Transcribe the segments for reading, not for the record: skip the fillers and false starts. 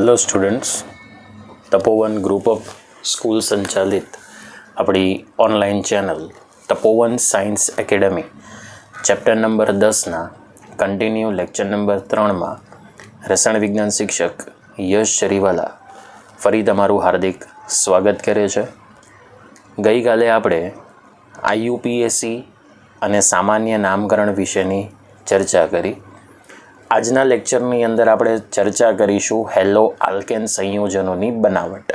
Hello students, Tapovan group of school સંચાલિત આપણી online channel Tapovan science academy chapter number 10ના continue lecture number 3માં રસાયણ વિજ્ઞાન શિક્ષક યશ ચરીવાલા ફરી તમારું હાર્દિક સ્વાગત કરે છે. ગઈકાલે આપણે આઈયુપીએસસી અને સામાન્ય નામકરણ વિશેની ચર્ચા કરી. આજના લેક્ચરની અંદર આપણે ચર્ચા કરીશું હેલો આલ્કેન સંયોજનોની બનાવટ.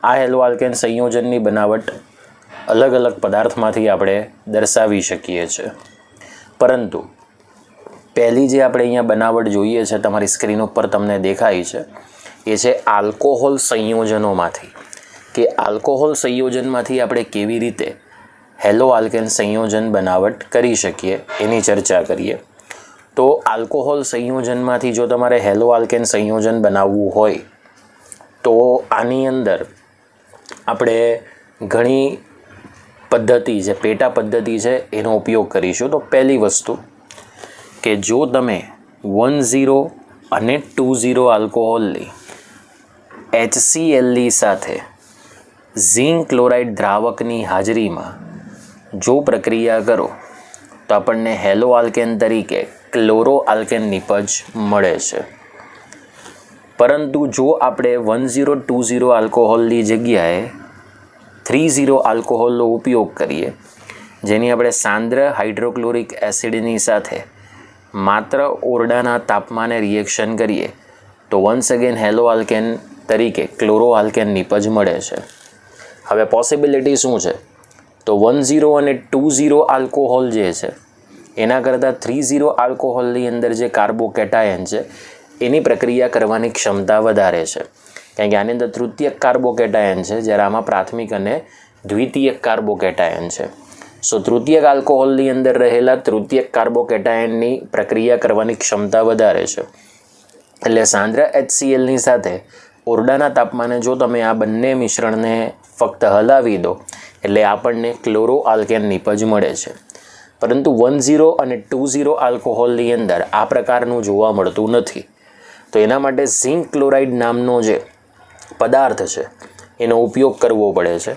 આ હેલો આલ્કેન સંયોજનની બનાવટ અલગ અલગ પદાર્થમાંથી આપણે દર્શાવી શકીએ છીએ, પરંતુ પહેલી જે આપણે અહીંયા બનાવટ જોઈએ છે તમારી સ્ક્રીન ઉપર તમને દેખાય છે એ છે આલ્કોહોલ સંયોજનોમાંથી, કે આલ્કોહોલ સંયોજનમાંથી આપણે કેવી રીતે હેલો આલ્કેન સંયોજન બનાવટ કરી શકીએ એની ચર્ચા કરીએ. તો આલ્કોહોલ સંયોજનમાંથી જો તમારે હેલો આલ્કેન સંયોજન બનાવવું હોય તો આની અંદર આપણે ઘણી પદ્ધતિ છે, પેટા પદ્ધતિ છે, એનો ઉપયોગ કરીશું. તો પહેલી વસ્તુ કે જો તમે 10 અને 20 આલ્કોહોલની HCl સાથે ઝિંક ક્લોરાઇડ દ્રાવકની હાજરીમાં જો પ્રક્રિયા કરો તો આપણને હેલો આલ્કેન તરીકે ક્લોરો આલ્કેન નિપજ મળે છે. પરંતુ જો આપણે 1020 આલ્કોહોલની જગ્યાએ 30 આલ્કોહોલનો ઉપયોગ કરીએ, જેની આપણે સાંદ્ર હાઇડ્રોક્લોરિક એસિડની સાથે માત્ર ઓરડાના તાપમાને રિએક્શન કરીએ તો વન્સ અગેન હેલો આલ્કેન તરીકે ક્લોરો આલ્કેન નિપજ મળે છે. હવે પોસિબિલિટી શું છે? તો 10 અને 20 આલ્કોહોલ જે છે એના કરતાં 30 આલ્કોહોલની અંદર જે કાર્બોકેટાયન છે એની પ્રક્રિયા કરવાની ક્ષમતા વધારે છે, કારણ કે આની અંદર તૃતીયક કાર્બોકેટાયન છે, જ્યારે આમાં પ્રાથમિક અને દ્વિતીયક કાર્બોકેટાયન છે. સો તૃતીયક આલ્કોહોલની અંદર રહેલા તૃતીયક કાર્બોકેટાયનની પ્રક્રિયા કરવાની ક્ષમતા વધારે છે. એટલે સાંદ્ર HClની સાથે ઓરડાના તાપમાને જો તમે આ બંને મિશ્રણને ફક્ત હલાવી દો એટલે આપણને ક્લોરો આલ્કેન નિપજ મળે છે. પરંતુ 10 અને 20 આલ્કોહોલની અંદર આ પ્રકારનું જોવા મળતું નથી. તો એના માટે ઝિંક ક્લોરાઇડ નામનો જે પદાર્થ છે એનો ઉપયોગ કરવો પડે છે.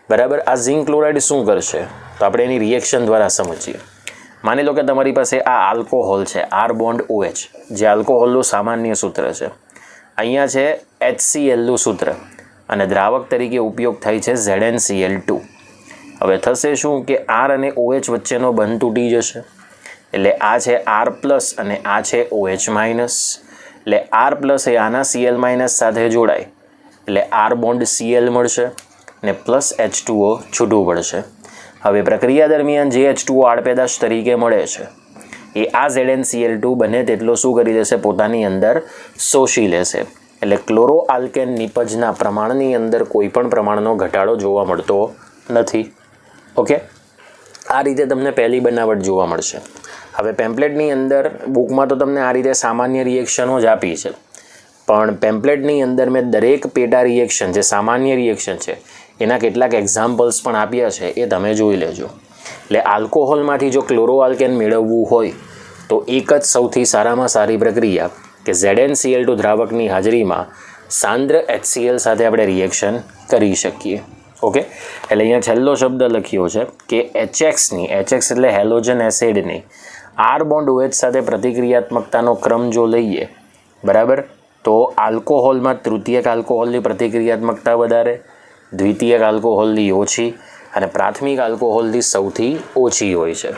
બરાબર. આ ઝિંક ક્લોરાઇડ શું કરશે તો આપણે એની રિએક્શન દ્વારા સમજીએ. માની લો કે તમારી પાસે આ આલ્કોહોલ છે, R બોન્ડ OH, જે આલ્કોહોલનું સામાન્ય સૂત્ર છે. અહીંયા છે HClનું સૂત્ર અને દ્રાવક તરીકે ઉપયોગ થાય છે ZnCl2. હવે થશે શું કે R અને OH વચ્ચેનો બંધ તૂટી જશે, એટલે આ છે R પ્લસ અને આ છે OH માઇનસ. એટલે R પ્લસ એ આના Cl માઇનસ સાથે જોડાય એટલે R બોન્ડ Cl મળશે ને પ્લસ H2O છૂટું પડશે. હવે પ્રક્રિયા દરમિયાન જે H2O આડપેદાશ તરીકે મળે છે એ આ ZnCl2 બને તેટલો શું કરી દેશે? પોતાની અંદર શોષી લેશે. એટલે ક્લોરો આલ્કેન નિપજના પ્રમાણની અંદર કોઈ પણ પ્રમાણનો ઘટાડો જોવા મળતો નથી. ઓકે, આ રીતે તમને પહેલી બનાવટ જોવા મળશે. હવે પેમ્પલેટની અંદર બુકમાં તો તમને આ રીતે સામાન્ય રિએક્શનો જ આપી છે, પણ પેમ્પલેટની અંદર મેં દરેક પેટા રિએક્શન જે સામાન્ય રિએક્શન છે એના કેટલાક એક્ઝામ્પલ્સ પણ આપ્યા છે, એ તમે જોઈ લેજો. એટલે આલ્કોહોલમાંથી જો ક્લોરો આલ્કેન મેળવવું હોય તો એક જ સૌથી સારામાં સારી પ્રક્રિયા કે ZnCl2 દ્રાવકની હાજરીમાં સાંદ્ર HCl સાથે આપણે રિએક્શન કરી શકીએ. ઓકે, એટલે અહીંયા છેલ્લો શબ્દ લખ્યો છે કે HXની, HX એટલે હેલોજન એસિડની R બોન્ડ OH સાથે પ્રતિક્રિયાત્મકતાનો ક્રમ જો લઈએ, બરાબર, તો આલ્કોહોલમાં તૃતીયક આલ્કોહોલની પ્રતિક્રિયાત્મકતા વધારે, દ્વિતીયક આલ્કોહોલની ઓછી અને પ્રાથમિક આલ્કોહોલની સૌથી ઓછી હોય છે.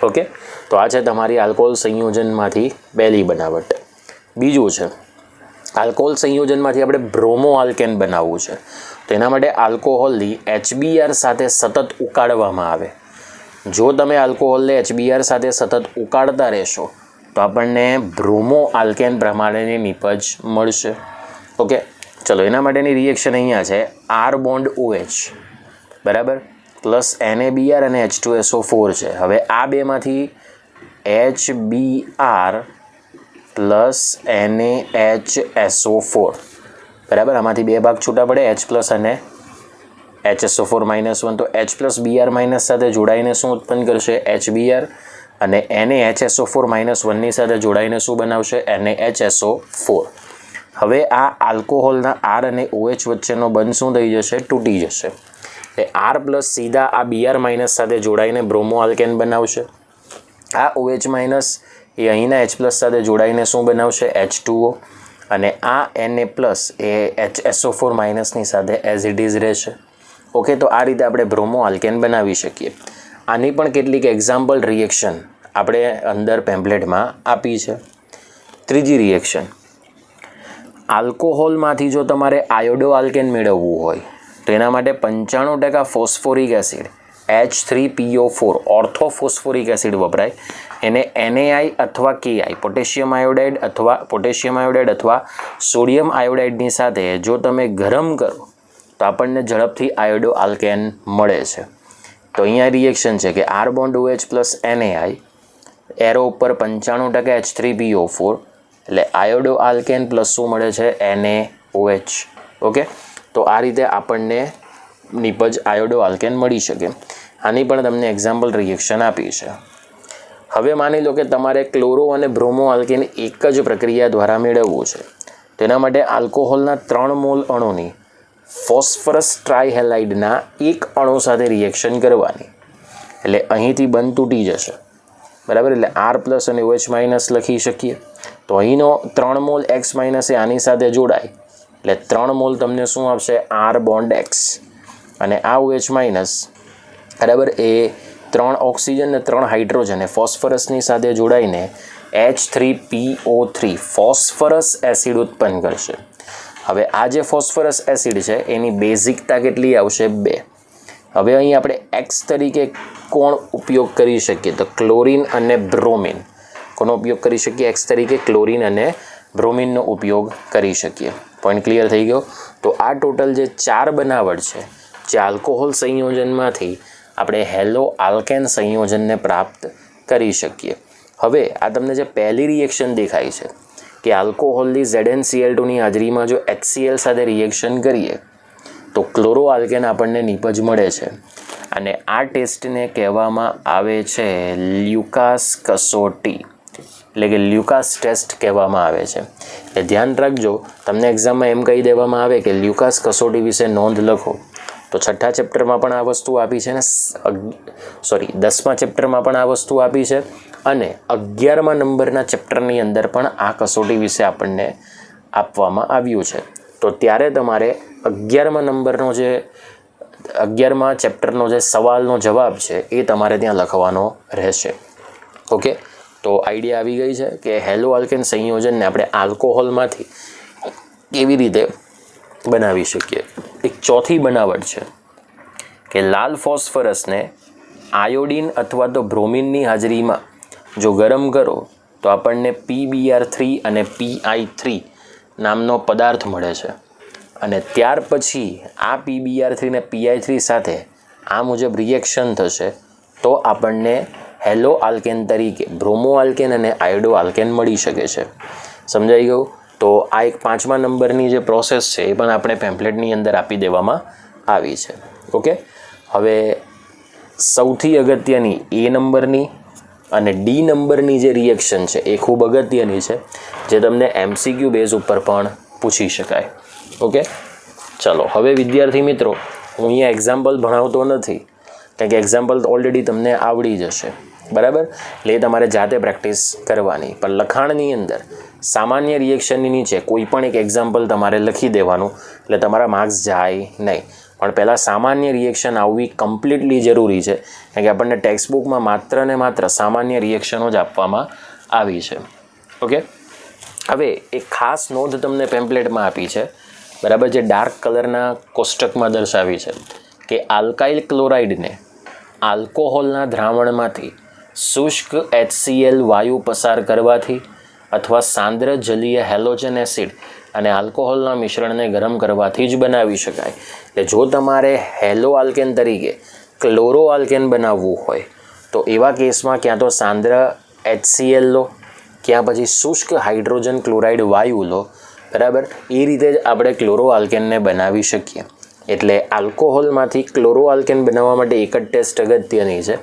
ઓકે, તો આ છે તમારી આલ્કોહોલ સંયોજનમાંથી પહેલી બનાવટ. બીજું છે આલ્કોહોલ સંયોજનમાંથી આપણે બ્રોમો આલ્કેન બનાવવું છે. તો એના માટે આલ્કોહોલની HBr સાથે સતત ઉકાળવામાં આવે. જો તમે આલ્કોહોલને HBr સાથે સતત ઉકાળતા રહેશો તો આપણને બ્રોમો આલ્કેન પ્રમાણેની નિપજ મળશે. ઓકે, ચલો એના માટેની રિએક્શન અહીંયા છે R બોન્ડ OH, બરાબર, પ્લસ NaBr અને H2SO4 છે. હવે આ બેમાંથી HBr પ્લસ NaHSO4, બરાબર, આમાંથી બે ભાગ છૂટા પડે, H પ્લસ અને HSO4 -1. તો H પ્લસ Br માઇનસ સાથે જોડાઈને શું ઉત્પન્ન કરશે? HBr. અને NaHSO4 -1ની સાથે જોડાઈને શું બનાવશે? NaHSO4. હવે આ આલ્કોહોલના આર અને OH વચ્ચેનો બંધ શું થઈ જશે? તૂટી જશે. એટલે આર પ્લસ સીધા આ Br માઇનસ સાથે જોડાઈને બ્રોમો આલ્કેન બનાવશે. આ OH માઇનસ એ અહીંના H પ્લસ સાથે જોડાઈને શું બનાવશે? H2O. અને આ Na પ્લસ એ HSO4 માઇનસની સાથે એઝ ઇટ ઇઝ રહેશે. ઓકે, તો આ રીતે આપણે બ્રોમો આલ્કેન બનાવી શકીએ. આની પણ કેટલીક એક્ઝામ્પલ રિએક્શન આપણે અંદર પેમ્પલેટમાં આપી છે. ત્રીજી રિએક્શન, આલ્કોહોલમાંથી જો તમારે આયોડો આલ્કેન મેળવવું હોય તો એના માટે 95% phosphoric acid H3PO4 ortho phosphoric acid વપરાય. એને NaI અથવા KI પોટેશિયમ આયોડાઇડ અથવા સોડિયમ આયોડાઇડની સાથે જો તમે ગરમ કરો તો આપણને ઝડપથી આયોડો આલ્કેન મળે છે. તો અહીંયા રિએક્શન છે કે R bond OH plus NaI arrow ઉપર 95% H3PO4 એટલે આયોડો આલ્કેન પ્લસ શું મળે છે? NaOH. ઓકે, તો આ રીતે આપણને નિપજ આયોડો આલ્કેન મળી શકે. આની પણ તમને એક્ઝામ્પલ રિએક્શન આપી છે. હવે માની લો કે તમારે ક્લોરો અને બ્રોમો આલ્કેન એક જ પ્રક્રિયા દ્વારા મેળવવું છે. તેના માટે આલ્કોહોલના 3 મોલ અણુની ફોસ્ફરસ ટ્રાયહેલાઇડના એક અણુ સાથે રિએક્શન કરવાની. એટલે અહીંથી બંધ તૂટી જશે, બરાબર. એટલે R પ્લસ અને OH માઇનસ લખી શકીએ. તો અહીંનો 3 મોલ X માઇનસ એ આની સાથે જોડાય એટલે 3 મોલ તમને શું આપશે? R bond X. અને આ OH માઇનસ, બરાબર, એ 3 ઓક્સિજન અને 3 હાઇડ્રોજન એ ફોસ્ફરસની સાથે જોડાઈને H3PO3 ફોસ્ફરસ એસિડ ઉત્પન્ન કરશે. હવે આ જે ફોસ્ફરસ એસિડ છે એની બેઝિકતા કેટલી આવશે? 2. હવે અહીં આપણે X તરીકે કોણ ઉપયોગ કરી શકીએ? તો ક્લોરીન અને બ્રોમિન. કોનો ઉપયોગ કરી શકીએ? X તરીકે ક્લોરીન અને બ્રોમિનનો ઉપયોગ કરી શકીએ. પોઈન્ટ ક્લિયર થઈ ગયો? તો આ ટોટલ જે 4 બનાવટ છે જે આલ્કોહોલ સંયોજનમાંથી આપણે હેલો આલ્કેન સંયોજનને પ્રાપ્ત કરી શકીએ. હવે આ તમને જે પહેલી રિએક્શન દેખાય છે કે આલ્કોહોલની ZnCl2ની હાજરીમાં જો HCl સાથે રિએક્શન કરીએ તો ક્લોરો આલ્કેન આપણને નિપજ મળે છે. અને આ ટેસ્ટને કહેવામાં આવે છે લ્યુકાસ કસોટી, એટલે કે લ્યુકાસ ટેસ્ટ કહેવામાં આવે છે. એટલે ધ્યાન રાખજો, તમને એક્ઝામમાં એમ કહી દેવામાં આવે કે લ્યુકાસ કસોટી વિશે નોંધ લખો તો 6થા ચેપ્ટરમાં પણ આ વસ્તુ આપી છે ને 10મા ચેપ્ટરમાં પણ આ વસ્તુ આપી છે અને 11મા નંબરના ચેપ્ટરની અંદર પણ આ કસોટી વિશે આપણને આપવામાં આવ્યું છે. તો ત્યારે તમારે 11મા ચેપ્ટરનો જે સવાલનો જવાબ છે એ તમારે ત્યાં લખવાનો રહેશે. ઓકે, તો આઈડિયા આવી ગઈ છે કે હેલો આલ્કેન સંયોજનને આપણે આલ્કોહોલમાંથી કેવી રીતે બનાવી શકીએ. એક ચોથી બનાવટ છે કે લાલ ફોસ્ફરસને આયોડિન અથવા તો બ્રોમિનની હાજરીમાં જો ગરમ કરો તો આપણને PBr3 અને PI3 નામનો પદાર્થ મળે છે. અને ત્યાર પછી આ PBr3 અને PI3 સાથે આ મુજબ રિએક્શન થશે તો આપણને હેલો આલ્કેન તરીકે બ્રોમો આલ્કેન અને આયોડો આલ્કેન મળી શકે છે. સમજાઈ ગયું? તો આ એક 5મા નંબરની જે પ્રોસેસ છે એ પણ આપણે પેમ્પલેટની અંદર આપી દેવામાં આવી છે. ઓકે, હવે સૌથી અગત્યની A નંબરની અને D નંબરની જે રિએક્શન છે એ ખૂબ અગત્યની છે જે તમને MCQ બેઝ ઉપર પણ પૂછી શકાય. ઓકે, ચલો હવે વિદ્યાર્થી મિત્રો, હું અહીંયા એક્ઝામ્પલ ભણાવતો નથી કારણ કે એક્ઝામ્પલ ઓલરેડી તમને આવડી જશે, બરાબર. એટલે તમારે જાતે પ્રેક્ટિસ કરવાની. પણ લખાણની અંદર સામાન્ય રિએક્શનની નીચે કોઈ પણ એક એક્ઝામ્પલ તમારે લખી દેવાનું એટલે તમારા માર્ક્સ જાય નહીં. પણ પહેલાં સામાન્ય રિએક્શન આવવી કમ્પ્લીટલી જરૂરી છે કારણ કે આપણને ટેક્સ્ટ બુકમાં માત્ર ને માત્ર સામાન્ય રિએક્શનો જ આપવામાં આવી છે. ઓકે, હવે એક ખાસ નોંધ તમને પેમ્પલેટમાં આપી છે, બરાબર, જે ડાર્ક કલરના કોષ્ટકમાં દર્શાવી છે કે આલ્કાઇલ ક્લોરાઇડને આલ્કોહોલના દ્રાવણમાંથી શુષ્ક HCl વાયુ પસાર કરવાથી અથવા સાંદ્ર જલીય હેલોજન એસિડ અને આલ્કોહોલના મિશ્રણને ગરમ કરવાથી જ બનાવી શકાય. એટલે જો તમારે હેલો આલ્કેન તરીકે ક્લોરો આલ્કેન બનાવવું હોય તો એવા કેસમાં ક્યાં તો સાંદ્ર HCl લો, ક્યાં પછી શુષ્ક હાઇડ્રોજન ક્લોરાઇડ વાયુ લો, બરાબર. એ રીતે જ આપણે ક્લોરો આલ્કેનને બનાવી શકીએ. એટલે આલ્કોહોલમાંથી ક્લોરો આલ્કેન બનાવવા માટે એક જ ટેસ્ટ અગત્યની છે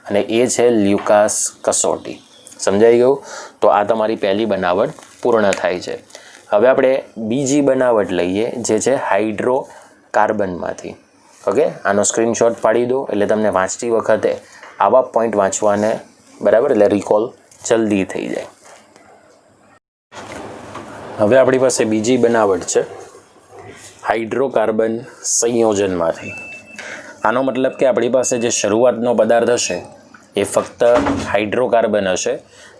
અને એ છે લ્યુકાસ કસોટી. સમજાઈ ગયું? તો આ તમારી પહેલી બનાવટ પૂર્ણ થાય છે. હવે આપણે બીજી બનાવટ લઈએ જે છે હાઇડ્રોકાર્બનમાંથી. ઓકે, આનો સ્ક્રીનશોટ પાડી દો એટલે તમને વાંચતી વખતે આવા પોઈન્ટ વાંચવાને બરાબર એટલે રિકોલ જલ્દી થઈ જાય. હવે આપણી પાસે બીજી બનાવટ છે હાઇડ્રોકાર્બન સંયોજનમાંથી. આનો મતલબ કે આપણી પાસે જે શરૂઆતનો પદાર્થ હશે એ ફક્ત હાઇડ્રોકાર્બન હશે,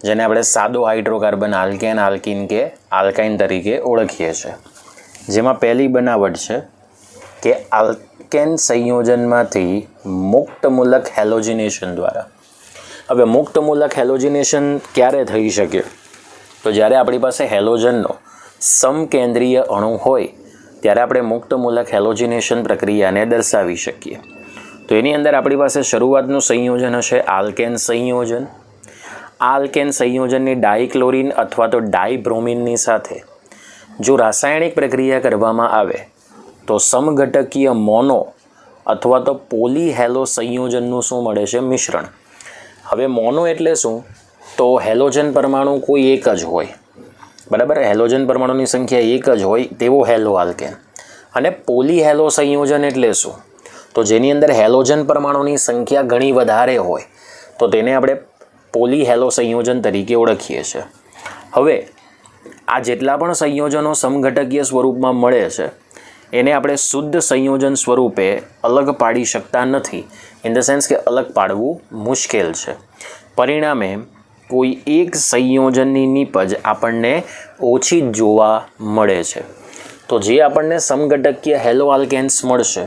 જેને આપણે સાદો હાઇડ્રોકાર્બન આલ્કેન, આલ્કીન કે આલ્કાઇન તરીકે ઓળખીએ છીએ. જેમાં પહેલી બનાવટ છે કે આલ્કેન સંયોજનમાંથી મુક્તમૂલક હેલોજિનેશન દ્વારા. હવે મુક્તમૂલક હેલોજિનેશન ક્યારે થઈ શકે? તો જ્યારે આપણી પાસે હેલોજનનો સમકેન્દ્રીય અણુ હોય ત્યારે આપણે મુક્તમૂલક હેલોજિનેશન પ્રક્રિયાને દર્શાવી શકીએ. તો એની અંદર આપણી પાસે શરૂઆતનું સંયોજન હશે આલ્કેન સંયોજન. આ આલ્કેન સંયોજનની ડાઇક્લોરિન અથવા તો ડાઇબ્રોમિનની સાથે જો રાસાયણિક પ્રક્રિયા કરવામાં આવે તો સમઘટકીય મોનો અથવા તો પોલીહેલો સંયોજનનું શું મળે છે? મિશ્રણ. હવે મોનો એટલે શું? તો હેલોજન પરમાણુ કોઈ એક જ હોય, બરાબર, હેલોજન પરમાણુની સંખ્યા એક જ હોય તેવો હેલો આલ્કેન. અને પોલીહેલો સંયોજન એટલે શું? તો જેની અંદર હેલોજન પરમાણુની સંખ્યા ઘણી વધારે હોય તો તેને આપણે પોલીહેલો સંયોજન તરીકે ઓળખીએ છીએ. હવે આ જેટલા પણ સંયોજનો સમઘટકીય સ્વરૂપમાં મળે છે એને આપણે શુદ્ધ સંયોજન સ્વરૂપે અલગ પાડી શકતા નથી. ઇન ધ સેન્સ કે અલગ પાડવું મુશ્કેલ છે. પરિણામે કોઈ એક સંયોજનની નીપજ આપણને ઓછી જોવા મળે છે. તો જે આપણને સમઘટકીય હેલો આલ્કેન્સ મળશે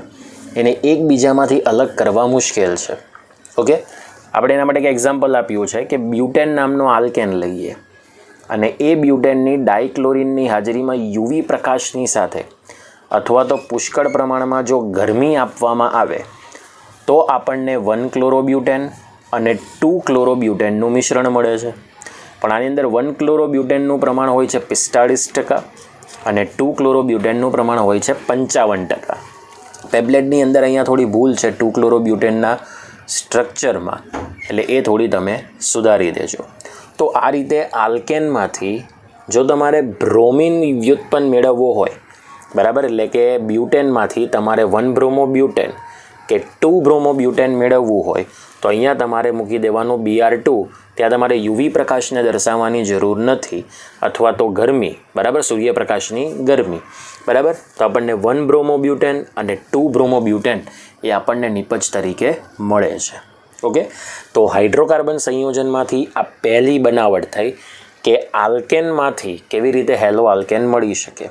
એને એકબીજામાંથી અલગ કરવા મુશ્કેલ છે. ઓકે, આપણે એના માટે એક એક્ઝામ્પલ આપ્યું છે કે બ્યુટેન નામનો આલ્કેન લઈએ અને એ બ્યુટેનની ડાઇક્લોરિનની હાજરીમાં યુવી પ્રકાશની સાથે અથવા તો પુષ્કળ પ્રમાણમાં જો ગરમી આપવામાં આવે તો આપણને 1 ક્લોરોબ્યુટેન અને 2 ક્લોરોબ્યુટેનનું મિશ્રણ મળે છે. પણ આની અંદર 1 ક્લોરોબ્યુટેનનું પ્રમાણ હોય છે 45% અને 2 ક્લોરોબ્યુટેનનું પ્રમાણ હોય છે 55%. ટેબ્લેટની અંદર અહીંયા થોડી ભૂલ છે 2 ક્લોરોબ્યુટેનના સ્ટ્રક્ચરમાં, એટલે એ થોડી તમે સુધારી દેજો. તો આ રીતે આલ્કેનમાંથી જો તમારે બ્રોમિન વ્યુત્પન્ન મેળવવો હોય, બરાબર, એટલે કે બ્યુટેનમાંથી તમારે 1 બ્રોમોબ્યુટેન કે 2 બ્રોમોબ્યુટેન મેળવવું હોય તો અહીંયા તમારે મૂકી દેવાનું Br2. ત્યાં તમારે યુવી પ્રકાશને દર્શાવવાની જરૂર નથી અથવા તો ગરમી, બરાબર, સૂર્યપ્રકાશની ગરમી, બરાબર. તો આપણને 1 બ્રોમોબ્યુટેન અને 2 બ્રોમોબ્યુટેન એ આપણને નિપજ તરીકે મળે છે. ઓકે, તો હાઇડ્રોકાર્બન સંયોજનમાંથી આ પહેલી બનાવટ થઈ કે આલ્કેનમાંથી કેવી રીતે હેલો આલ્કેન મળી શકે.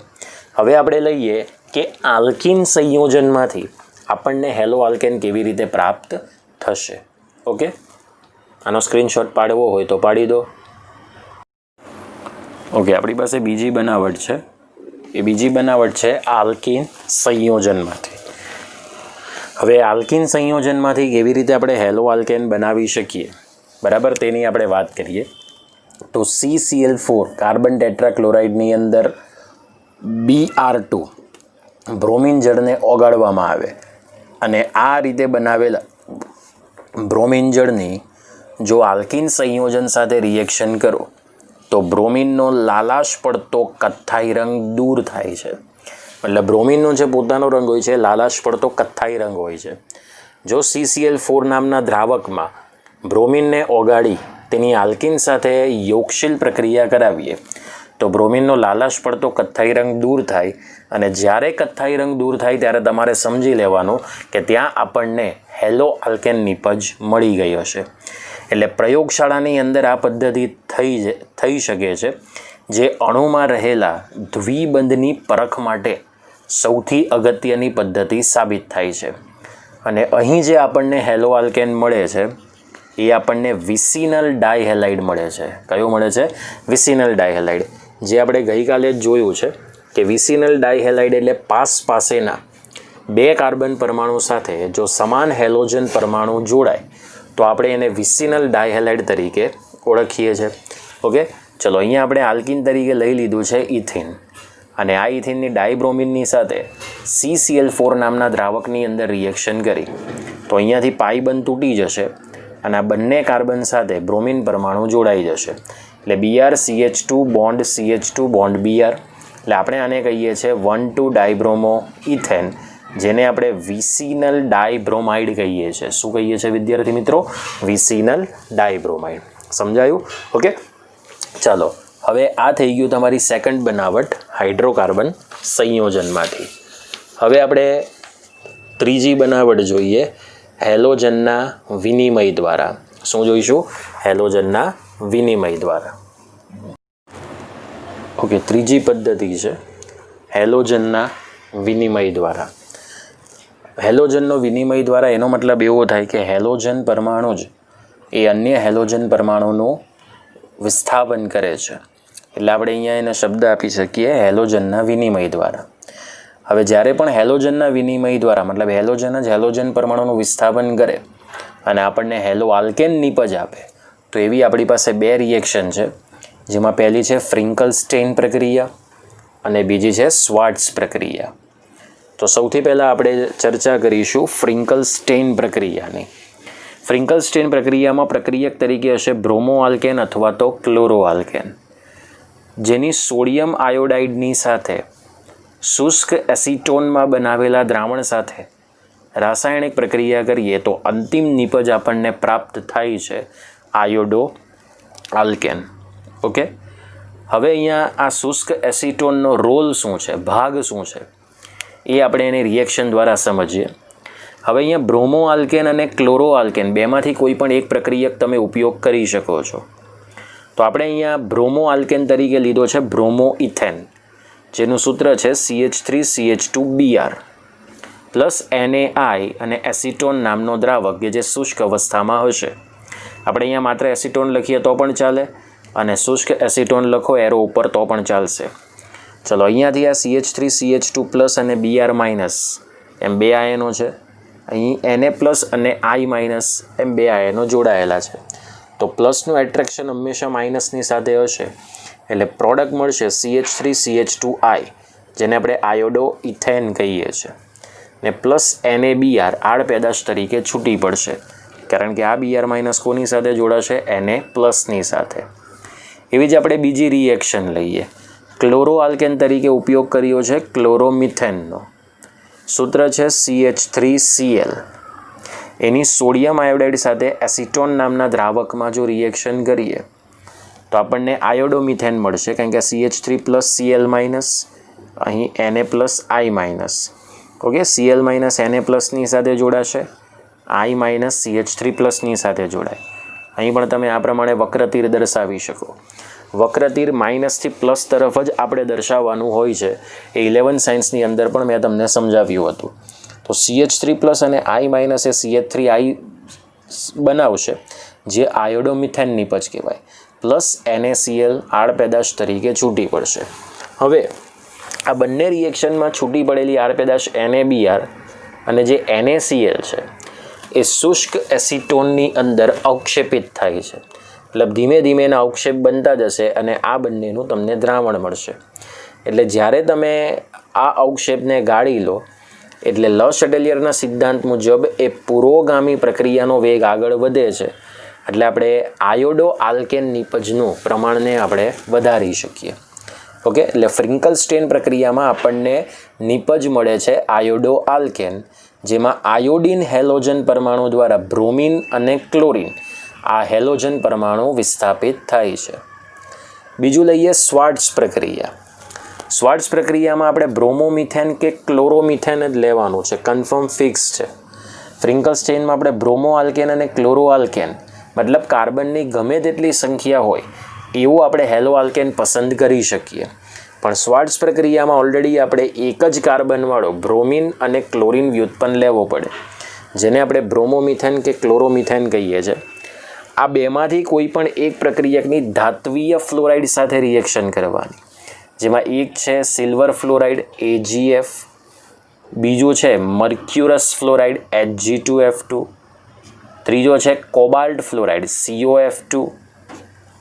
હવે આપણે લઈએ કે આલ્કીન સંયોજનમાંથી આપણને હેલો આલ્કેન કેવી રીતે પ્રાપ્ત થશે. ઓકે, આનો સ્ક્રીનશોટ પાડવો હોય તો પાડી દો. ઓકે, આપણી પાસે બીજી બનાવટ છે. એ બીજી બનાવટ છે આલ્કીન સંયોજનમાંથી. હવે આલ્કીન સંયોજનમાંથી કેવી રીતે આપણે હેલો આલ્કેન બનાવી શકીએ, બરાબર, તેની આપણે વાત કરીએ. તો CCl4 કાર્બન ટેટ્રાક્લોરાઇડની અંદર Br2 બ્રોમિન જળને ઓગાળવામાં આવે અને આ રીતે બનાવેલા બ્રોમિન જળની જો આલ્કીન સંયોજન સાથે રિએક્શન કરો તો બ્રોમિનનો લાલાશ પડતો કથ્થાઈ રંગ દૂર થાય છે. એટલે બ્રોમિનનો જે પોતાનો રંગ હોય છે લાલાશ પડતો કથ્થાઈ રંગ હોય છે. જો CCl4 નામના દ્રાવકમાં બ્રોમિનને ઓગાળી તેની આલ્કીન સાથે યોગશીલ પ્રક્રિયા કરાવીએ તો બ્રોમિનનો લાલાશ પડતો કથ્થાઈ રંગ દૂર થાય અને જ્યારે કથ્થાઈ રંગ દૂર થાય ત્યારે તમારે સમજી લેવાનું કે ત્યાં આપણને હેલો આલ્કેન નિપજ મળી ગઈ હશે. એટલે પ્રયોગશાળાની અંદર આ પદ્ધતિ થઈ શકે છે જે અણુમાં રહેલા દ્વિબંધની પરખ માટે સૌથી અગત્યની પદ્ધતિ સાબિત થાય છે. અને અહીં જે આપણને હેલો આલ્કેન મળે છે એ આપણને વિસિનલ ડાયહેલાઇડ મળે છે. કયું મળે છે? Vicinal dihalide. જે આપણે ગઈકાલે જ જોયું છે કે વિસિનલ ડાયહેલાઇડ એટલે પાસેના 2 કાર્બન પરમાણુ સાથે જો સમાન હેલોજન પરમાણુ જોડાય તો આપણે એને વિસિનલ ડાયહેલાઇડ તરીકે ઓળખીએ છીએ. ઓકે, ચલો અહીંયા આપણે આલ્કીન તરીકે લઈ લીધું છે ઇથિન અને આ ઇથિનની ડાયબ્રોમિનની સાથે CCl4 નામના દ્રાવકની અંદર રિએક્શન કરી તો અહીંયાથી પાઈ બંધ તૂટી જશે અને આ બંને કાર્બન સાથે બ્રોમિન પરમાણુ જોડાઈ જશે. એટલે BrCH2 bond CH2 bond Br એટલે આપણે આને કહીએ છીએ 1,2-ડાયબ્રોમો ઇથેન, જેને આપણે વિસિનલ ડાયબ્રોમાઇડ કહીએ છીએ. શું કહીએ છીએ વિદ્યાર્થી મિત્રો? વિસિનલ ડાયબ્રોમાઇડ. સમજાયું? ઓકે, ચાલો હવે આ થઈ ગયું તમારી સેકન્ડ બનાવટ હાઇડ્રોકાર્બન સંયોજનમાંથી. હવે આપણે ત્રીજી બનાવટ જોઈએ હેલોજનના વિનિમય દ્વારા. શું જોઈશું? હેલોજનના વિનિમય દ્વારા. ઓકે, ત્રીજી પદ્ધતિ છે હેલોજનના વિનિમય દ્વારા. હેલોજનનો વિનિમય દ્વારા એનો મતલબ એવો થાય કે હેલોજન પરમાણુ જ એ અન્ય હેલોજન પરમાણુનું વિસ્થાપન કરે છે. એટલે આપણે અહીંયા એને શબ્દ આપી શકીએ હેલોજનના વિનિમય દ્વારા. હવે જ્યારે પણ હેલોજનના વિનિમય દ્વારા મતલબ હેલોજન જ હેલોજન પરમાણુનું વિસ્થાપન કરે અને આપણને હેલો આલ્કેન નિપજ આપે, તો એવી આપણી પાસે બે રિએક્શન છે, જેમાં પહેલી છે ફ્રિંકલ-સ્ટેઇન પ્રક્રિયા અને બીજી છે સ્વાર્ટ્ઝ પ્રક્રિયા. તો સૌથી પહેલાં આપણે ચર્ચા કરીશું ફ્રિંકલ-સ્ટેઇન પ્રક્રિયાની. ફ્રિંકલ-સ્ટેઇન પ્રક્રિયામાં પ્રક્રિયક તરીકે હશે બ્રોમો આલ્કેન અથવા તો ક્લોરો આલ્કેન, જેની સોડિયમ આયોડાઇડની સાથે શુષ્ક એસિટોનમાં બનાવેલા દ્રાવણ સાથે રાસાયણિક પ્રક્રિયા કરીએ તો અંતિમ નિપજ આપણને પ્રાપ્ત થાય છે આયોડો આલ્કેન. ઓકે, હવે અહીંયા આ શુષ્ક એસિટોનનો રોલ શું છે, ભાગ શું છે, એ આપણે એની રિએક્શન દ્વારા સમજીએ. હવે અહીંયા બ્રોમો આલ્કેન અને ક્લોરો આલ્કેન બેમાંથી કોઈ પણ એક પ્રક્રિયક તમે ઉપયોગ કરી શકો છો. તો આપણે અહીંયા બ્રોમો આલ્કેન તરીકે લીધો છે બ્રોમો ઇથેન, જેનું સૂત્ર છે CH3CH2Br પ્લસ NaI અને એસિટોન નામનો દ્રાવક કે જે શુષ્ક અવસ્થામાં હશે. આપણે અહીંયા માત્ર એસિટોન લખીએ તો પણ ચાલે અને શુષ્ક એસિટોન લખો એરો ઉપર તો પણ ચાલશે. ચલો, અહીંયાથી આ CH3CH2 પ્લસ અને Br માઇનસ એમ બે આયનો છે, અહીં Na પ્લસ અને I માઇનસ એમ બે આયનો જોડાયેલા છે. તો પ્લસનું એટ્રેક્શન હંમેશા માઇનસની સાથે હશે, એટલે પ્રોડક્ટ મળશે CH3CH2I, જેને આપણે આયોડો ઇથેન કહીએ છીએ, ને પ્લસ NaBr આડ પેદાશ તરીકે છૂટી પડશે, કારણ કે આ Br માઇનસ કોની સાથે જોડાશે? Na પ્લસની સાથે. એવી જ આપણે બીજી રિએક્શન લઈએ. ક્લોરો આલ્કેન તરીકે ઉપયોગ કર્યો છે ક્લોરોમિથેનનો. સૂત્ર છે CH3Cl. એની સોડિયમ આયોડાઇડ સાથે એસિટોન નામના દ્રાવકમાં જો રિએક્શન કરીએ તો આપણને આયોડોમિથેન મળશે, કારણ કે CH3 પ્લસ Cl માઇનસ, અહીં Na plus I minus. Okay, Cl minus Na પ્લસની સાથે જોડાશે, I માઇનસ CH3 પ્લસની સાથે જોડાય. અહીં પણ તમે આ પ્રમાણે વક્રતીર દર્શાવી શકો. વક્રતીર માઇનસથી પ્લસ તરફ જ આપણે દર્શાવવાનું હોય છે. એ 11 સાયન્સની અંદર પણ મેં તમને સમજાવ્યું હતું. તો CH3 પ્લસ અને I માઇનસ એ CH3I બનાવશે, જે આયોડોમિથેન નિપજ કહેવાય, પ્લસ NaCl આડ પેદાશ તરીકે છૂટી પડશે. હવે આ બંને રિએક્શનમાં છૂટી પડેલી આડ પેદાશ NaBr અને જે NaCl છે એ શુષ્ક એસિટોનની અંદર અવક્ષેપિત થાય છે. મતલબ ધીમે ધીમે એના અવક્ષેપ બનતા જશે અને આ બંનેનું તમને દ્રાવણ મળશે. એટલે જ્યારે તમે આ અવક્ષેપને ગાળી લો એટલે લ શટેલિયરના સિદ્ધાંત મુજબ એ પુરોગામી પ્રક્રિયાનો વેગ આગળ વધે છે, એટલે આપણે આયોડો આલ્કેન નિપજનું પ્રમાણને આપણે વધારી શકીએ. ઓકે, એટલે ફ્રિંકલ-સ્ટેઇન પ્રક્રિયામાં આપણને નિપજ મળે છે આયોડો આલ્કેન, જેમાં આયોડિન હેલોજન પરમાણુ દ્વારા બ્રોમિન અને ક્લોરિન આ હેલોજન પરમાણુ વિસ્થાપિત થાય છે. બીજું લઈએ સ્વાર્ટ્ઝ પ્રક્રિયા. સ્વાર્ટ્ઝ પ્રક્રિયામાં આપણે બ્રોમોમિથેન કે ક્લોરોમિથેન જ લેવાનું છે, કન્ફર્મ ફિક્સ છે. ફ્રિંકલ-સ્ટેઇનમાં આપણે બ્રોમો આલ્કેન અને ક્લોરો આલ્કેન મતલબ કાર્બનની ગમે તેટલી સંખ્યા હોય એવું આપણે હેલો આલ્કેન પસંદ કરી શકીએ. પણ સ્વાર્ટ્ઝ પ્રક્રિયામાં ઓલરેડી આપણે એક જ કાર્બનવાળો બ્રોમિન અને ક્લોરિન વ્યુત્પન્ન લેવો પડે, જેને આપણે બ્રોમોમિથેન કે ક્લોરોમિથેન કહીએ છીએ. આ બેમાંથી કોઈ પણ એક પ્રક્રિયકની ધાત્વીય ફ્લોરાઇડ સાથે રિએક્શન કરવાની, જેમાં એક છે સિલ્વર ફ્લોરાઇડ AgF, બીજો છે મર્ક્યુરસ ફ્લોરાઇડ Hg2F2, ત્રીજો છે કોબાલ્ટ ફ્લોરાઇડ COF2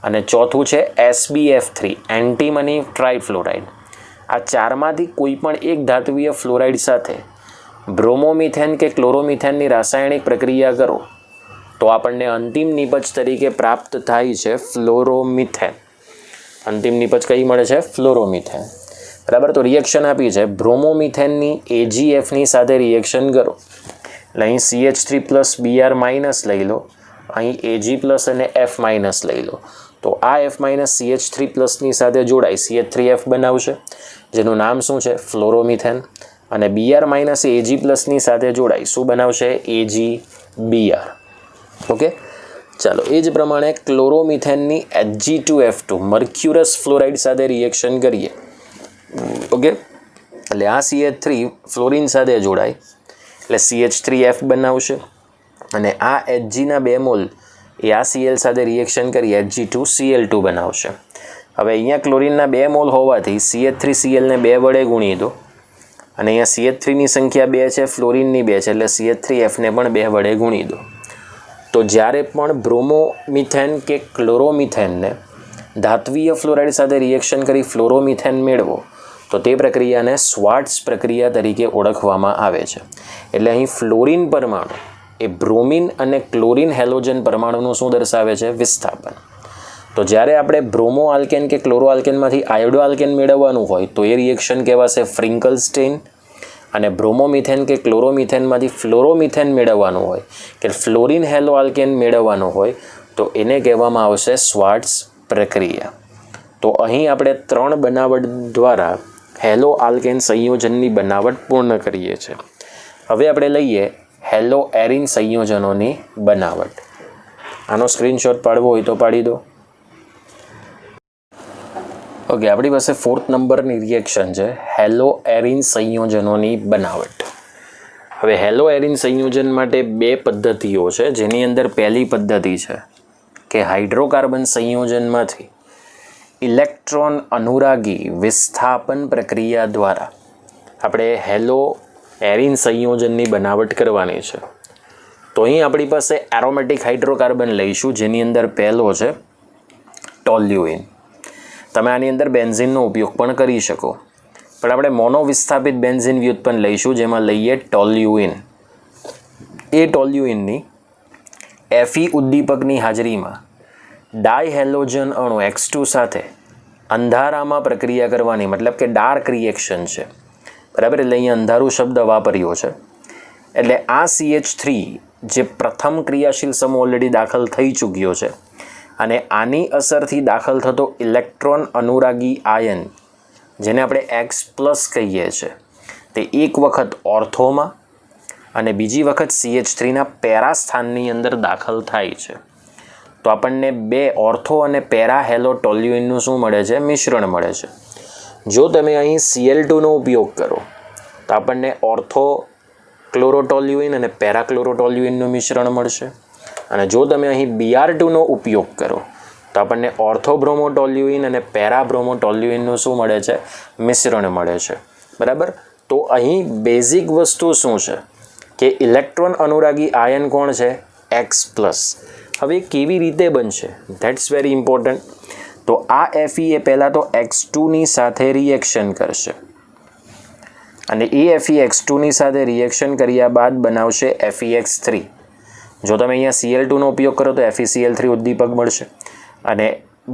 અને ચોથું છે SbF3 એન્ટીમની ટ્રાઇફ્લોરાઇડ. આ ચારમાંથી કોઈ પણ એક ધાત્વીય ફ્લોરાઇડ સાથે બ્રોમોમિથેન કે ક્લોરોમિથેનની રાસાયણિક પ્રક્રિયા કરો તો આપણને અંતિમ નિપજ તરીકે પ્રાપ્ત થાય છે ફ્લોરોમિથેન. અંતિમ નિપજ કઈ મળે છે? ફ્લોરોમિથેન. બરાબર. તો રિએક્શન આપી છે બ્રોમોમિથેનની AgFની સાથે રિએક્શન કરો એટલે અહીં CH3 પ્લસ Br માઇનસ લઈ લો, અહીં Ag પ્લસ અને F માઇનસ લઈ લો. તો આ F માઇનસ CH3 પ્લસની સાથે જોડાઈ CH3F બનાવશે જેનું નામ શું છે ફ્લોરોમિથેન, અને Br માઇનસ Ag પ્લસની સાથે જોડાઈ શું બનાવશે AgBr. ઓકે, ચાલો એ જ પ્રમાણે ક્લોરોમિથેનની Hg2F2 મર્ક્યુરસ ફ્લોરાઇડ સાથે રિએક્શન કરીએ. ઓકે, એટલે આ CH3 ફ્લોરિન સાથે જોડાય એટલે CH3F બનાવશે, અને આ Hgના 2 મોલ એ આ Cl સાથે રિએક્શન કરી Hg2Cl2 બનાવશે. હવે અહીંયા ક્લોરિનના 2 મોલ હોવાથી CH3Clને 2 વડે ગુણી દો, અને અહીંયા CH3ની સંખ્યા 2 છે, ફ્લોરિનની 2 છે, એટલે CH3Fને પણ 2 વડે ગુણી દો. તો જ્યારે પણ બ્રોમોમિથેન કે ક્લોરોમિથેનને ધાત્વીય ફ્લોરાઇડ સાથે રિએક્શન કરી ફ્લોરોમિથેન મેળવો તો તે પ્રક્રિયાને સ્વાર્ટ્ઝ પ્રક્રિયા તરીકે ઓળખવામાં આવે છે. એટલે અહીં ફ્લોરિન પરમાણુ એ બ્રોમિન અને ક્લોરિન હેલોજન પરમાણુનું શું દર્શાવે છે વિસ્થાપન. તો જ્યારે આપણે બ્રોમો આલ્કેન કે ક્લોરો આલ્કેનમાંથી આયોડો આલ્કેન મેળવવાનું હોય તો એ રિએક્શન કહેવાશે ફ્રિંકલસ્ટેઇન, અને બ્રોમોમિથેન કે ક્લોરોમિથેનમાંથી ફ્લોરોમિથેન મેળવવાનું હોય કે ફ્લોરિન હેલો આલ્કેન મેળવવાનું હોય તો એને કહેવામાં આવશે સ્વાર્ટ્ઝ પ્રક્રિયા. તો અહીં આપણે 3 બનાવટ દ્વારા હેલો આલ્કેન સંયોજનની બનાવટ પૂર્ણ કરીએ છીએ. હવે આપણે લઈએ હેલો એરિન સંયોજનોની બનાવટ. આનો સ્ક્રીનશોટ પાડવો હોય તો પાડી દો. ઓકે, આપણી પાસે 4th નંબરની રિએક્શન છે હેલો એરિન સંયોજનોની બનાવટ. હવે હેલો એરિન સંયોજન માટે 2 પદ્ધતિઓ છે, જેની અંદર પહેલી પદ્ધતિ છે કે હાઇડ્રોકાર્બન સંયોજનમાંથી ઇલેક્ટ્રોન અનુરાગી વિસ્થાપન પ્રક્રિયા દ્વારા આપણે હેલો એરિન સંયોજનની બનાવટ કરવાની છે. તો અહીં આપણી પાસે એરોમેટિક હાઇડ્રોકાર્બન લઈશું, જેની અંદર પહેલો છે ટોલ્યુઇન. તમે આની અંદર બેન્ઝીનનો ઉપયોગ પણ કરી શકો, પણ આપણે મોનો વિસ્થાપિત બેન્ઝીન વ્યુત્પન્ન લઈશું, જેમાં લઈએ ટોલ્યુઇન. એ ટોલ્યુઇનની Fe ઉદ્દીપકની હાજરીમાં ડાયહેલોજન અણુ X2 સાથે અંધારામાં પ્રક્રિયા કરવાની, મતલબ કે ડાર્ક રિએક્શન છે, બરાબર. એટલે અહીંયા અંધારું શબ્દ વાપર્યો છે. એટલે આ CH3 જે પ્રથમ ક્રિયાશીલ સમૂહ ઓલરેડી દાખલ થઈ ચૂક્યો છે, અને આની અસરથી દાખલ થતો ઇલેક્ટ્રોન અનુરાગી આયન જેને આપણે X+ કહીએ છીએ, તે એક વખત ઓર્થોમાં અને બીજી વખત CH3ના પેરા સ્થાનની અંદર દાખલ થાય છે. તો આપણને 2 ઓર્થો અને પેરા હેલો ટોલ્યુઇનનું શું મળે છે મિશ્રણ મળે છે. જો તમે અહીં Cl2નો ઉપયોગ કરો તો આપણને ઓર્થો ક્લોરોટોલ્યુઇન અને પેરાક્લોરોટોલ્યુઇનનું મિશ્રણ મળશે, અને જો તમે અહીં Br2નો ઉપયોગ કરો તો આપણને ઓર્થોબ્રોમોટોલ્યુઇન અને પેરાબ્રોમોટોલ્યુઇનનું શું મળે છે મિશ્રણ મળે છે, બરાબર. તો અહીં બેઝિક વસ્તુ શું છે કે ઇલેક્ટ્રોન અનુરાગી આયન કોણ છે X+. હવે કેવી રીતે બનશે ધેટ્સ વેરી ઇમ્પોર્ટન્ટ. તો આ Fe એ પહેલાં તો X2ની સાથે રિએક્શન કરશે, અને એ Fe X2ની સાથે રિએક્શન કર્યા બાદ બનાવશે FeX3. જો તમે અહીંયા Cl2નો ઉપયોગ કરો તો FeCl3 ઉદ્દીપક મળશે, અને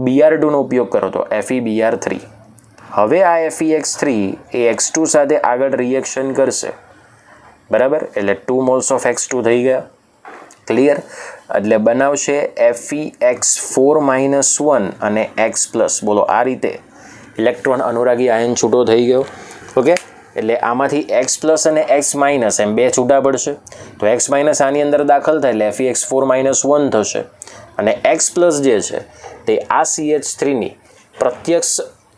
Br2નો ઉપયોગ કરો તો FeBr3. હવે આ FeX3 એ X2 સાથે આગળ રિએક્શન કરશે, બરાબર. એટલે 2 મોલ્સ ઓફ X2 થઈ ગયા, ક્લિયર. એટલે બનાવશે FeX4-1 અને X+. બોલો, આ રીતે ઇલેક્ટ્રોન અનુરાગી આયન છૂટો થઈ ગયો. ઓકે, એટલે આમાંથી X+ અને X- એમ 2 છૂટા પડશે. તો X- આની અંદર દાખલ થાય એટલે FeX4-1 થશે, અને X+ જે છે તે આ CH3ની પ્રત્યક્ષ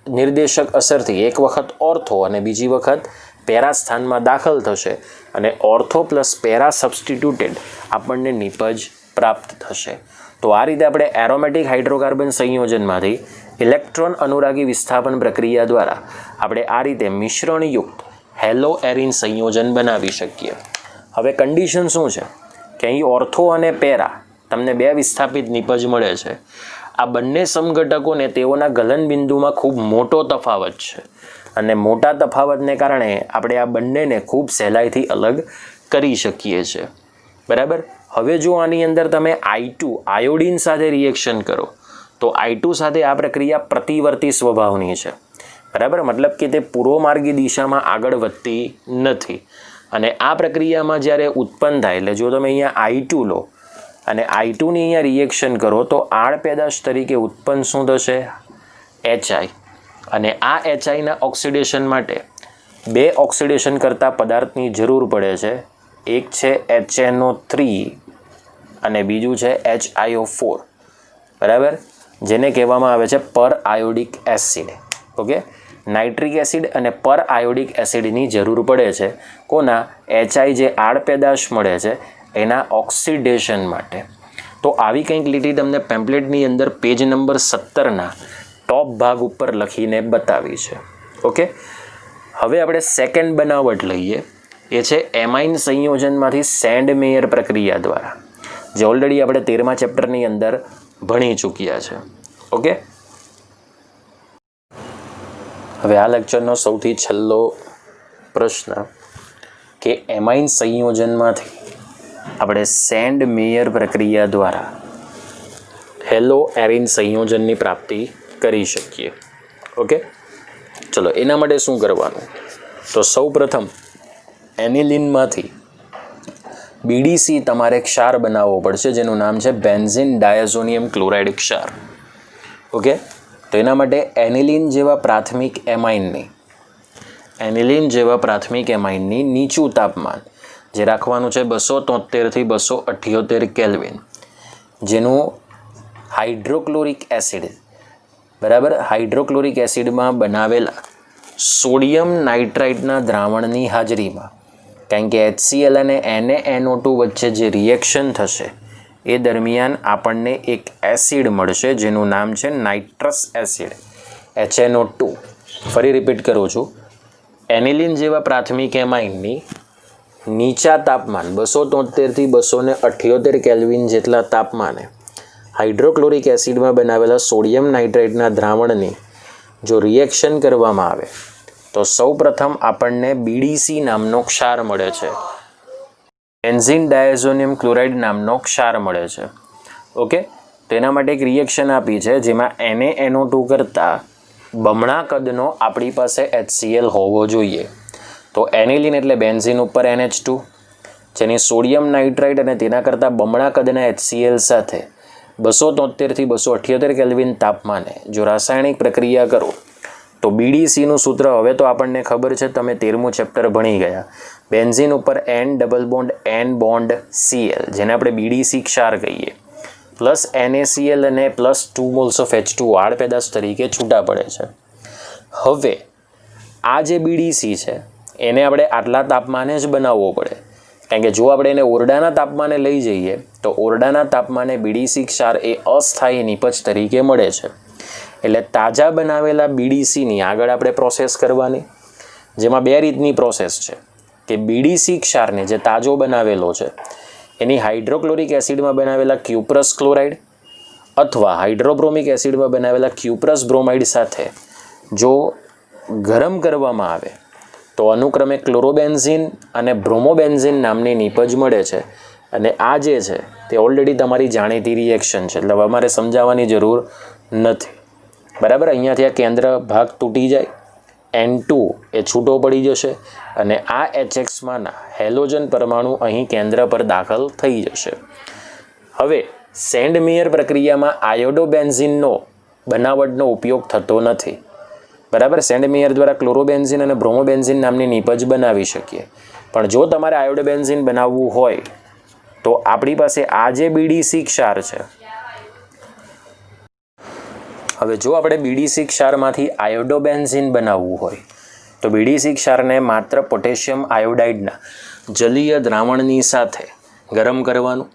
નિર્દેશક અસરથી એક વખત ઓર્થો અને બીજી વખત પેરા સ્થાનમાં દાખલ થશે, અને ઓર્થો પ્લસ પેરા સબસ્ટિટ્યુટેડ આપણને નિપજ પ્રાપ્ત થશે. તો આ રીતે આપણે એરોમેટિક હાઇડ્રોકાર્બન સંયોજનમાંથી ઇલેક્ટ્રોન અનુરાગી વિસ્થાપન પ્રક્રિયા દ્વારા આપણે આ રીતે મિશ્રણયુક્ત હેલો એરિન સંયોજન બનાવી શકીએ. હવે કન્ડિશન શું છે કે અહીં ઓર્થો અને પેરા તમને 2 વિસ્થાપિત નિપજ મળે છે. આ બંને સમઘટકોને તેઓના ગલનબિંદુમાં ખૂબ મોટો તફાવત છે, અને મોટા તફાવતને કારણે આપણે આ બંનેને ખૂબ સહેલાઈથી અલગ કરી શકીએ છીએ, બરાબર. હવે જો આની અંદર તમે I2 આયોડિન સાથે રિએક્શન કરો તો I2 સાથે આ પ્રક્રિયા પ્રતિવર્તી સ્વભાવની છે, બરાબર, મતલબ કે તે પૂર્વમાર્ગી દિશામાં આગળ વધતી નથી. અને આ પ્રક્રિયામાં જ્યારે ઉત્પન્ન થાય, એટલે જો તમે અહીંયા I2 લો અને I2ની અહીંયા રિએક્શન કરો તો આડ પેદાશ તરીકે ઉત્પન્ન શું થશે? HI. અને આ HIના ઓક્સિડેશન માટે બે ઓક્સિડેશન કરતા પદાર્થની જરૂર પડે છે. એક છે HNO3 અને બીજું છે HiO4, બરાબર, જેને કહેવામાં આવે છે પર આયોડિક એસિડ. ઓકે, નાઇટ્રિક એસિડ અને પર આયોડિક એસિડની જરૂર પડે છે. કોના? HI જે આડ પેદાશ મળે છે એના ઓક્સિડેશન માટે. તો આવી કંઈક લીટી તમને પેમ્પલેટની અંદર પેજ નંબર 17ના ટોપ ભાગ ઉપર લખીને બતાવી છે. ઓકે, હવે આપણે સેકન્ડ બનાવટ લઈએ. એ છે એમાઇન સંયોજનમાંથી સેન્ડ મેયર પ્રક્રિયા દ્વારા, જે ઓલરેડી આપણે 13મા ચેપ્ટરની અંદર ભણી ચૂક્યા છે. ઓકે, હવે આ લેક્ચરનો સૌથી છેલ્લો પ્રશ્ન કે એમાઇન સંયોજનમાંથી આપણે સેન્ડ મેયર પ્રક્રિયા દ્વારા હેલો એરિન સંયોજનની પ્રાપ્તિ કરી શકીએ. ઓકે, ચલો એના માટે શું કરવાનું? તો સૌ પ્રથમ એનિલિનમાંથી BDC તમારે ક્ષાર બનાવવો પડશે, જેનું નામ છે બેન્ઝીન ડાયઝોનિયમ ક્લોરાઇડ ક્ષાર. ઓકે, તો એના માટે એનિલિન જેવા પ્રાથમિક એમાઇનની નીચું તાપમાન જે રાખવાનું છે 273 થી 278 કેલ્વિન, જેનું હાઇડ્રોક્લોરિક એસિડ, બરાબર, હાઇડ્રોક્લોરિક એસિડમાં બનાવેલા સોડિયમ નાઇટ્રાઇટના દ્રાવણની હાજરીમાં, કારણ કે HCl અને NaNO2 વચ્ચે જે રિએક્શન થશે એ દરમિયાન આપણને એક એસિડ મળશે જેનું નામ છે નાઇટ્રસ એસિડ, HNO2. ફરી રિપીટ કરું છું, એનિલિન જેવા પ્રાથમિક એમાઇનની નીચા તાપમાન 273 થી 278 કેલ્વિન જેટલા તાપમાને હાઇડ્રોક્લોરિક એસિડમાં બનાવેલા સોડિયમ નાઇટ્રાઇટના દ્રાવણની જો રિએક્શન કરવામાં આવે તો સૌપ્રથમ આપણને BDC નામનો ક્ષાર મળે છે, બેન્ઝીન ડાયઝોનિયમ ક્લોરાઇડ નામનો ક્ષાર મળે છે. ઓકે, તેના માટે એક રિએક્શન આપી છે જેમાં NaNO2 કરતાં બમણા કદનો આપણી પાસે HCl હોવો જોઈએ. તો એનિલિન એટલે બેન્ઝીન ઉપર NH2, જેની સોડિયમ નાઇટ્રાઇટ અને તેના કરતાં બમણા કદના HCl સાથે 273 થી 278 કેલ્વિન તાપમાને જો રાસાયણિક પ્રક્રિયા કરો તો BDCનું સૂત્ર હવે તો આપણને ખબર છે, તમે 13મું ચેપ્ટર ભણી ગયા. બેન્ઝીન ઉપર N double bond N bond Cl, જેને આપણે BDC ક્ષાર કહીએ, પ્લસ NaCl અને પ્લસ 2 મોલ્સ ઓફ H2 આડ પેદાશ તરીકે છૂટા પડે છે. હવે આ જે BDC છે એને આપણે આટલા તાપમાને જ બનાવવો પડે, કારણ કે જો આપણે એને ઓરડાના તાપમાને લઈ જઈએ તો ઓરડાના તાપમાને BDC ક્ષાર એ અસ્થાયી નિપજ તરીકે મળે છે. એટલે તાજા બનાવેલા BDCની આગળ આપણે પ્રોસેસ કરવાની, જેમાં બે રીતની પ્રોસેસ છે કે BDC ક્ષારને જે તાજો બનાવેલો છે એની હાઇડ્રોક્લોરિક એસિડમાં બનાવેલા ક્યુપ્રસ ક્લોરાઇડ અથવા હાઇડ્રોબ્રોમિક એસિડમાં બનાવેલા ક્યુપ્રસ બ્રોમાઇડ સાથે જો ગરમ કરવામાં આવે તો અનુક્રમે ક્લોરોબેન્ઝીન અને બ્રોમોબેન્ઝીન નામની નિપજ મળે છે. અને આ જે છે તે ઓલરેડી તમારી જાણીતી રિએક્શન છે, એટલે અમારે સમજાવવાની જરૂર નથી. બરાબર, અહીંયાથી આ કેન્દ્ર ભાગ તૂટી જાય, N2 એ છૂટો પડી જશે અને આ HXમાંના હેલોજન પરમાણુ અહીં કેન્દ્ર પર દાખલ થઈ જશે. હવે સેન્ડ મેયર પ્રક્રિયામાં આયોડોબેન્ઝીનનો બનાવટનો ઉપયોગ થતો નથી. બરાબર, સેન્ડ મેયર દ્વારા ક્લોરોબેન્ઝીન અને બ્રોમોબેન્ઝીન નામની નિપજ બનાવી શકીએ, પણ જો તમારે આયોડોબેન્ઝીન બનાવવું હોય તો આપણી પાસે આ જે BDC ક્ષાર છે, હવે જો આપણે BDC ક્ષારમાંથી આયોડોબેન્ઝીન બનાવવું હોય તો BDC ક્ષારને માત્ર પોટેશિયમ આયોડાઇડના જલીય દ્રાવણની સાથે ગરમ કરવાનું,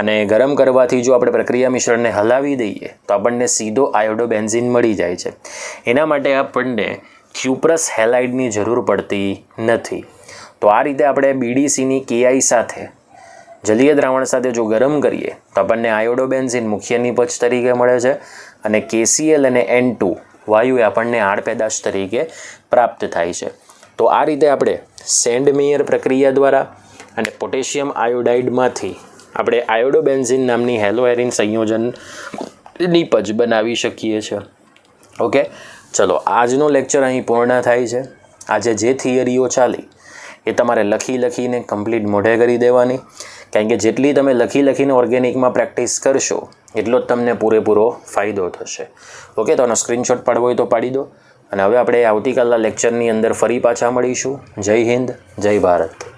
અને ગરમ કરવાથી જો આપણે પ્રક્રિયા મિશ્રણને હલાવી દઈએ તો આપણને સીધો આયોડોબેન્ઝીન મળી જાય છે. એના માટે આપણને ક્યુપ્રસ હેલાઇડની જરૂર પડતી નથી. તો આ રીતે આપણે BDCની KI સાથે જલીય દ્રાવણ સાથે જો ગરમ કરીએ તો આપણને આયોડોબેન્ઝીન મુખ્ય નિપજ તરીકે મળે છે અને KCl અને N2 વાયુ આપણને આડ પેદાશ તરીકે પ્રાપ્ત થાય છે. તો આ રીતે આપણે સેન્ડ મેયર પ્રક્રિયા દ્વારા અને પોટેશિયમ આયોડાઇડમાંથી આપણે આયોડોબેન્ઝીન નામની હેલો એરિન સંયોજન નિપજ બનાવી શકીએ છીએ. ઓકે, ચલો, આજનો લેક્ચર અહીં પૂર્ણ થાય છે. આજે જે થિયરીઓ ચાલી એ તમારે લખીને કમ્પ્લીટ મોઢે કરી દેવાની, કારણ કે જેટલી તમે લખીને ઓર્ગેનિકમાં પ્રેક્ટિસ કરશો એટલો જ તમને પૂરેપૂરો ફાયદો થશે. ઓકે, તો આનો સ્ક્રીનશોટ પાડવો હોય તો પાડી દો. અને હવે આપણે આવતીકાલના લેક્ચરની અંદર ફરી પાછા મળીશું. જય હિન્દ, જય ભારત.